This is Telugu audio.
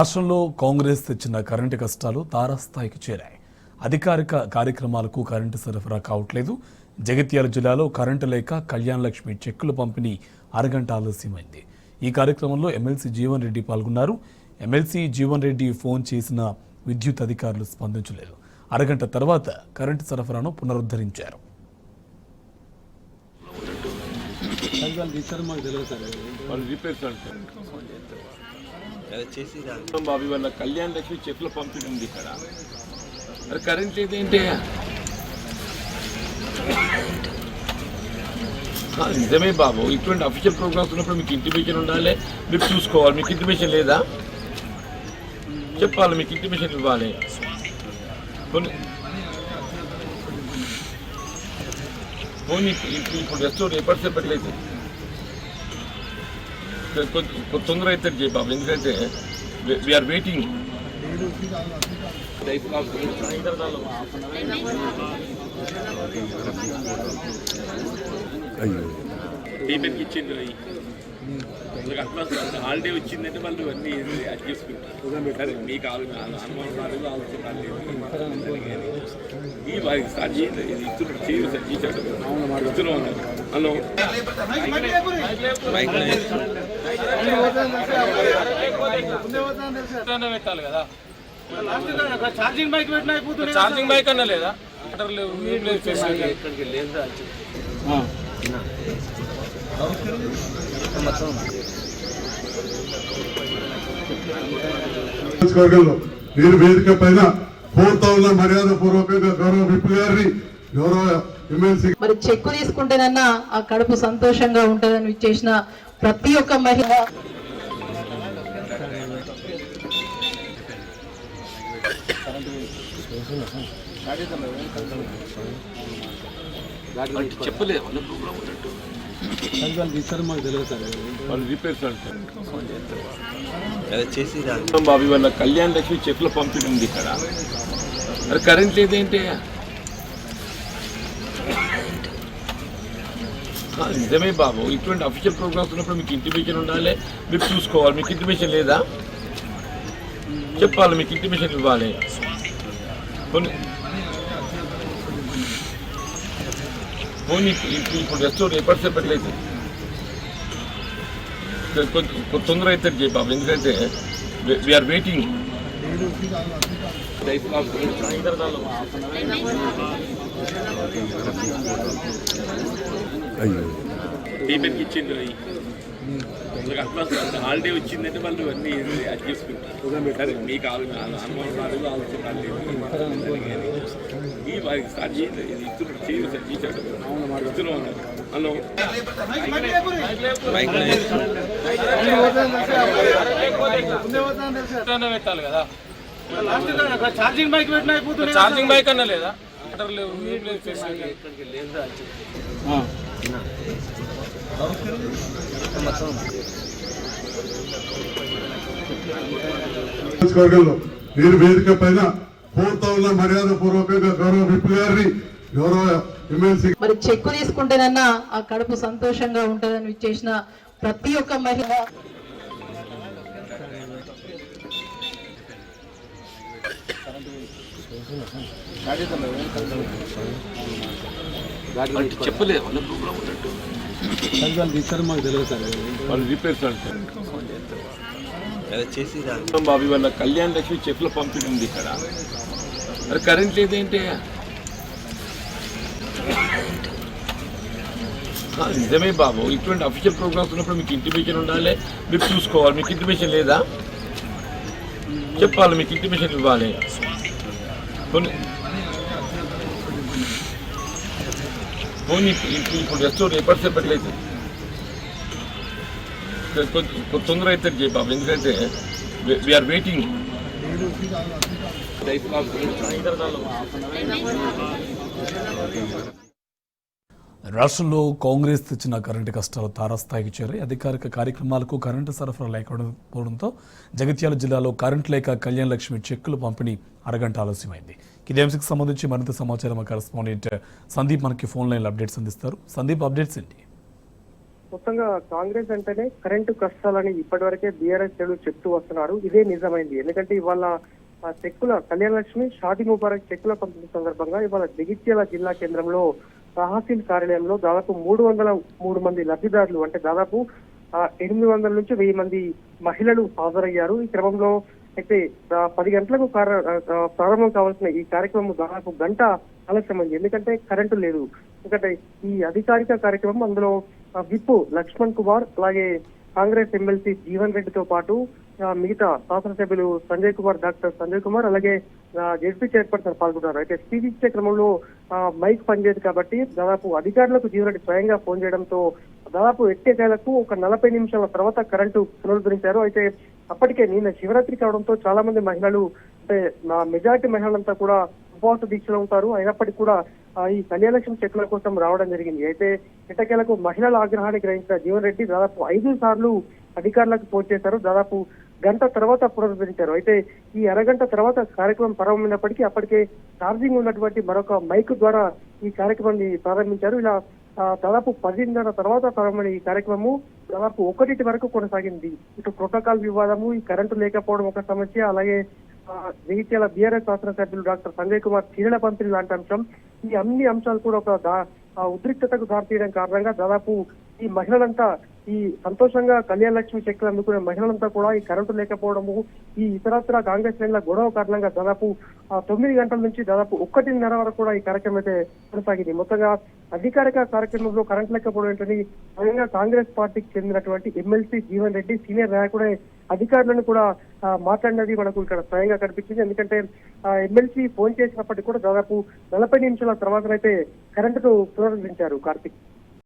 రాష్ట్రంలో కాంగ్రెస్ తెచ్చిన కరెంటు కష్టాలు తారాస్థాయికి చేరాయి. అధికారిక కార్యక్రమాలకు కరెంటు సరఫరా కావట్లేదు. జగిత్యాల జిల్లాలో కరెంటు లేక కళ్యాణ లక్ష్మి చెక్కుల పంపిణీ అరగంట ఆలస్యమైంది. ఈ కార్యక్రమంలో ఎమ్మెల్సీ జీవన్ రెడ్డి పాల్గొన్నారు. ఎమ్మెల్సీ జీవన్ రెడ్డి ఫోన్ చేసిన విద్యుత్ అధికారులు స్పందించలేదు. అరగంట తర్వాత కరెంటు సరఫరాను పునరుద్ధరించారు. బాబు వాళ్ళ కళ్యాణ లక్ష్మి చెక్కుల పంపిణీ ఉంది ఇక్కడ. మరి కరెంట్ లేదేంటి? నిజమే బాబు, ఇటువంటి అఫీషియల్ ప్రోగ్రామ్స్ ఉన్నప్పుడు మీకు ఇంటిమేషన్ ఉండాలి, మీరు చూసుకోవాలి. మీకు ఇంటిమేషన్ లేదా చెప్పాలి, మీకు ఇంటిమేషన్ ఇవ్వాలి. పోనీ ఇప్పుడు రెస్టోర్ ఎప్పటిసేపట్లేదు, తొందర అయితే చేయి బాబు, ఎందుకంటే వీఆర్ వెయిటింగ్. టీపీకి ఇచ్చింది అట్లా హాలిడే వచ్చిందంటే వాళ్ళు అన్నీ అది చేసుకుంటారు. మీకు అనుమానం రాలేదు, ఆలోచన ఈ వారికి స్టార్ట్ చేయండి. ఇది ఇస్తున్నట్టు ఇస్తున్నా ఉన్నారు. హలో పెట్టాలి కదా, ఛార్జింగ్ బైక్ పెట్టిన అయిపోతుంది. ఛార్జింగ్ బైక్ అన్నా లేదా? మీరు వేదిక పైన కోరుతా ఉన్న మర్యాద పూర్వకంగా గౌరవ విప్ గారిని, గౌరవ ఎమ్మెల్సీ మరి చెక్కు తీసుకుంటేనన్నా ఆ కడుపు సంతోషంగా ఉంటుందని చేసిన ప్రతి ఒక్క మహిళ చెప్పలేదు వాళ్ళ ప్రోగ్రామ్ ఉన్నట్టు. వాళ్ళు రిపేర్స్ అంటారు. బాబు వాళ్ళ కళ్యాణ లక్ష్మి చెక్కుల పంపిణీ ఉంది ఇక్కడ. మరి కరెంట్ లేదేంటి? నిజమే బాబు, ఇటువంటి అఫీషియల్ ప్రోగ్రామ్స్ ఉన్నప్పుడు మీకు ఇంటిమేషన్ ఉండాలి, మీరు చూసుకోవాలి. మీకు ఇంటిమేషన్ లేదా చెప్పాలి, మీకు ఇంటిమేషన్ ఇవ్వాలి. పోనీ ఇప్పుడు రెస్టోర్ ఎప్పటిసేపట్లేదు, తొందర అయితే చేయి బాబు, ఎందుకంటే వీఆర్ వెయిటింగ్. టీపీకి ఇచ్చింది అట్లా హాలిడే వచ్చిందంటే వాళ్ళు అన్నీ అది చేసుకుంటారు. మీకు అనుమానం రాలేదు, ఆలోచన రాలేదు. ఈ వారికి స్టార్ట్ చేయండి. ఇది ఇస్తున్నట్టు ఇస్తున్నా ఉన్నారు. హలో పెట్టాలి కదా, ఛార్జింగ్ బైక్ పెట్టిన అయిపోతుంది. ఛార్జింగ్ బైక్ అన్నా లేదా? మీరు వేదిక పైన కోరుతా ఉన్న మర్యాద పూర్వకంగా గౌరవ విప్ గారిని, గౌరవ ఎమ్మెల్సీ మరి చెక్కు తీసుకుంటేనన్నా ఆ కడుపు సంతోషంగా ఉంటుందని చేసిన ప్రతి ఒక్క మహిళ చెప్పలేదు వాళ్ళ ప్రోగ్రామ్ ఉన్నట్టు. వాళ్ళు రిపేర్స్ అంటారు. బాబు వాళ్ళ కళ్యాణ లక్ష్మి చెక్కుల పంపిణీ ఉంది ఇక్కడ. మరి కరెంట్ లేదేంటి? నిజమే బాబు, ఇటువంటి అఫీషియల్ ప్రోగ్రామ్స్ ఉన్నప్పుడు మీకు ఇంటిమేషన్ ఉండాలి, మీరు చూసుకోవాలి. మీకు ఇంటిమేషన్ లేదా చెప్పాలి, మీకు ఇంటిమేషన్ ఇవ్వాలి. పోనీ ఇప్పుడు రెస్టోర్ ఎప్పటిసేపట్లేదు, తొందర అయితే చేయి బాబు, ఎందుకంటే వీఆర్ వెయిటింగ్. రాష్ట్రంలో కాంగ్రెస్ తెచ్చిన కరెంటు కష్టాలు తారాస్థాయికి చేరాయి. అధికారిక కార్యక్రమాలకు కరెంటు సరఫరా లేకపోవడంతో జగిత్యాల జిల్లాలో కరెంటు లేక కళ్యాణ లక్ష్మి చెక్కుల పంపిణీ అరగంట ఆలస్యమైంది. ఇదే అంశకు సంబంధించి మరింత సమాచారం కరెస్పాండెంట్ సందీప్ మనకి ఫోన్ లైన్లో అప్డేట్స్ అందిస్తారు. సందీప్, అప్డేట్స్ ఏంటి? మొత్తంగా కాంగ్రెస్ అంటేనే కరెంటు కష్టాలని ఇప్పటివరకే బీఆర్ఎస్ చెప్తూ వస్తున్నారు. ఇదే నిజమైంది. ఎందుకంటే ఇవాళ చెక్కుల కళ్యాణ లక్ష్మి షాది ముబారక్ చెక్కుల పంపిణీ సందర్భంగా ఇవాళ జగిత్యాల జిల్లా కేంద్రంలో తహసీల్ కార్యాలయంలో దాదాపు 303 మంది లబ్ధిదారులు అంటే దాదాపు 800 నుంచి 1000 మంది మహిళలు హాజరయ్యారు. ఈ క్రమంలో అయితే 10 గంటలకు ప్రారంభం కావాల్సిన ఈ కార్యక్రమం దాదాపు గంట ఆలస్యమైంది. ఎందుకంటే కరెంటు లేదు. ఎందుకంటే ఈ అధికారిక కార్యక్రమం అందులో విప్ లక్ష్మణ్ కుమార్, అలాగే కాంగ్రెస్ ఎమ్మెల్సీ జీవన్ రెడ్డితో పాటు మిగతా శాసనసభ్యులు డాక్టర్ సంజయ్ కుమార్, అలాగే జెడ్పీ చైర్పర్సన్ పాల్గొన్నారు. అయితే స్పీచ్ ఇచ్చే క్రమంలో మైక్ పనిచేయదు కాబట్టి దాదాపు అధికారులకు జీవన్ రెడ్డి స్వయంగా ఫోన్ చేయడంతో దాదాపు ఎట్టేకాయలకు ఒక 40 నిమిషాల తర్వాత కరెంటు పునరుద్ధరించారు. అయితే అప్పటికే నిన్న శివరాత్రి కావడంతో చాలా మంది మహిళలు అంటే మెజారిటీ మహిళలంతా కూడా ఉపవాస దీక్షలో ఉంటారు. అయినప్పటికీ కూడా ఈ కళ్యాణలక్ష్మి చెక్కుల కోసం రావడం జరిగింది. అయితే ఎట్టకేలకు మహిళల ఆగ్రహాన్ని గ్రహించిన జీవన్ రెడ్డి దాదాపు 5 సార్లు అధికారులకు ఫోన్ చేశారు. దాదాపు గంట తర్వాత పునరుద్ధరించారు. అయితే ఈ అరగంట తర్వాత కార్యక్రమం ప్రారంభమైనప్పటికీ అప్పటికే ఛార్జింగ్ ఉన్నటువంటి మరొక మైక్ ద్వారా ఈ కార్యక్రమాన్ని ప్రారంభించారు. ఇలా దాదాపు 10:30 తర్వాత ప్రారంభమైన ఈ కార్యక్రమము దాదాపు 1 వరకు కొనసాగింది. ఇటు ప్రోటోకాల్ వివాదము, ఈ కరెంటు లేకపోవడం ఒక సమస్య, అలాగే జగిత్యాల బీఆర్ఎస్ శాసనసభ్యులు డాక్టర్ సంజయ్ కుమార్ చీరల పంపిణీ లాంటి అంశం, ఈ అన్ని అంశాలు కూడా ఒక ఉద్రిక్తతకు దారితీయడం కారణంగా దాదాపు ఈ మహిళలంతా ఈ సంతోషంగా కళ్యాణ లక్ష్మి చెక్కులు అందుకునే మహిళలంతా కూడా ఈ కరెంటు లేకపోవడము, ఈ ఇతరత్ర కాంగ్రెస్ శ్రేణుల గొడవ కారణంగా దాదాపు 9 గంటల నుంచి దాదాపు 1:30 వరకు కూడా ఈ కార్యక్రమం అయితే కొనసాగింది. మొత్తంగా అధికారిక కార్యక్రమంలో కరెంటు లేకపోవడం ఏంటని స్వయంగా కాంగ్రెస్ పార్టీకి చెందినటువంటి ఎమ్మెల్సీ జీవన్ రెడ్డి సీనియర్ నాయకుడే అధికారులను కూడా మాట్లాడినది మనకు ఇక్కడ స్వయంగా కనిపించింది. ఎందుకంటే ఎమ్మెల్సీ ఫోన్ చేసినప్పటికీ కూడా దాదాపు 40 నిమిషాల తర్వాతనైతే కరెంటును పునరుద్ధరించారు. కార్తిక్.